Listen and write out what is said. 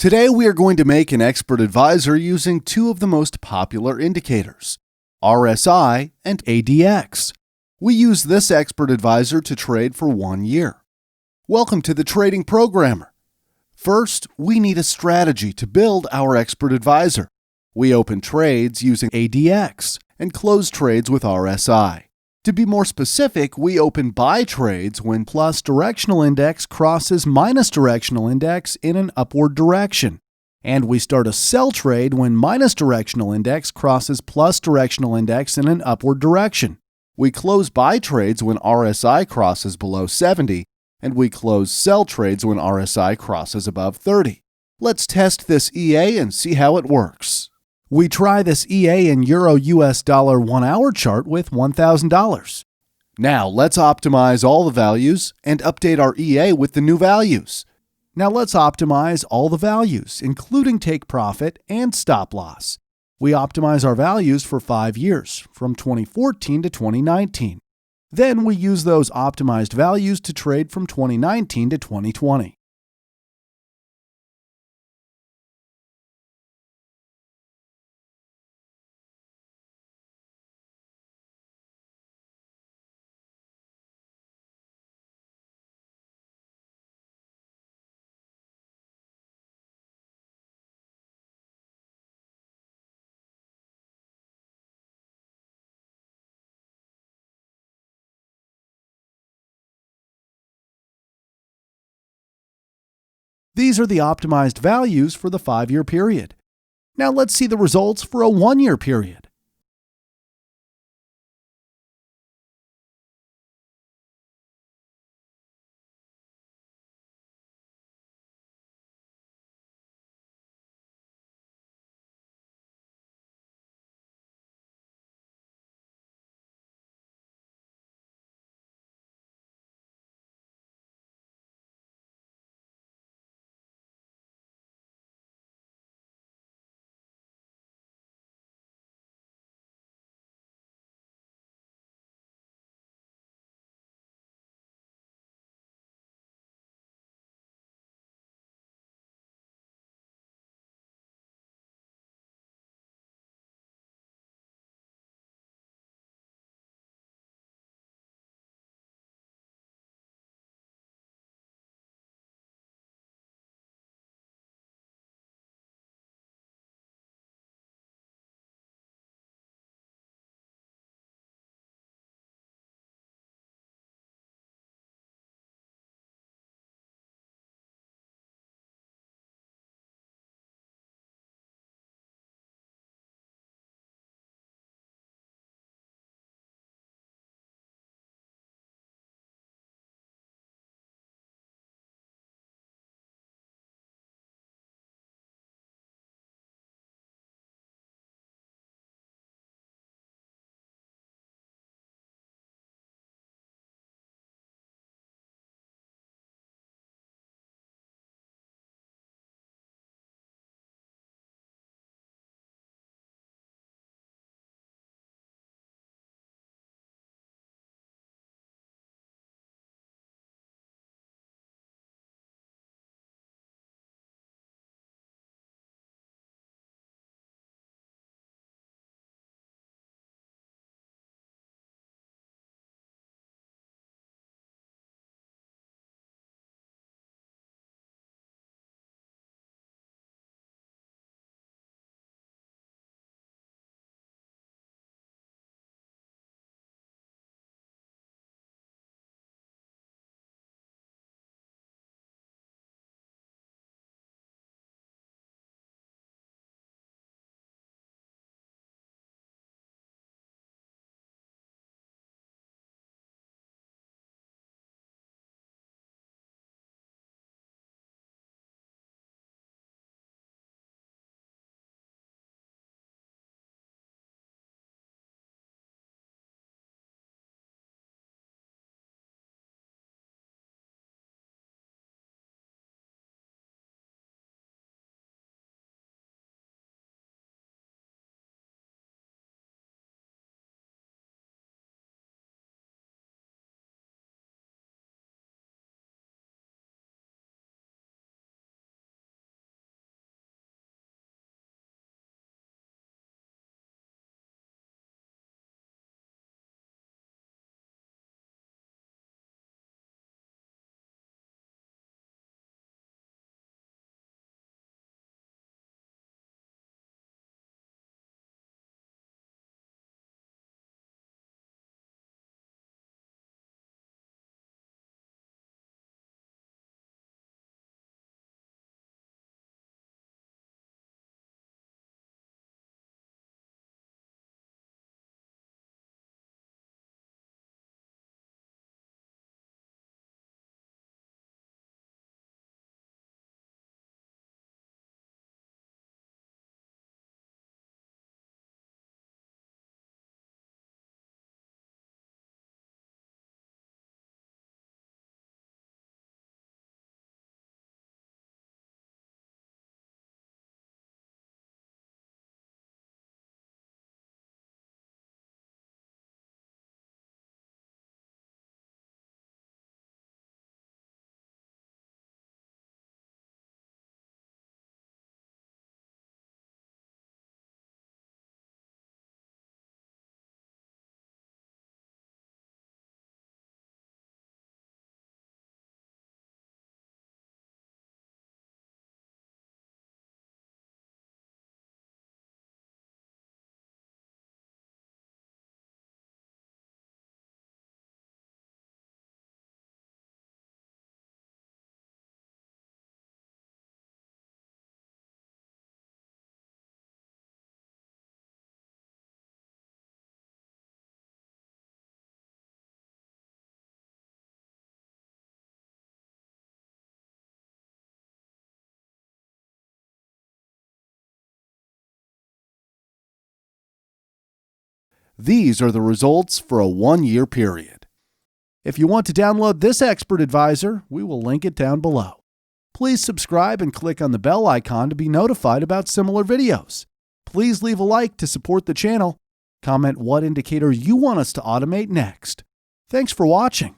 Today we are going to make an expert advisor using two of the most popular indicators, RSI and ADX. We use this expert advisor to trade for 1 year. Welcome to the Trading Programmer. First, we need a strategy to build our expert advisor. We open trades using ADX and close trades with RSI. To be more specific, we open buy trades when plus directional index crosses minus directional index in an upward direction. And we start a sell trade when minus directional index crosses plus directional index in an upward direction. We close buy trades when RSI crosses below 70, and we close sell trades when RSI crosses above 30. Let's test this EA and see how it works. We try this EA in Euro-US dollar 1 hour chart with $1,000. Now let's optimize all the values and update our EA with the new values. Now let's optimize all the values, including take profit and stop loss. We optimize our values for 5 years, from 2014 to 2019. Then we use those optimized values to trade from 2019 to 2020. These are the optimized values for the 5-year period. Now let's see the results for a 1-year period. These are the results for a 1-year period. If you want to download this expert advisor, we will link it down below. Please subscribe and click on the bell icon to be notified about similar videos. Please leave a like to support the channel. Comment what indicator you want us to automate next. Thanks for watching.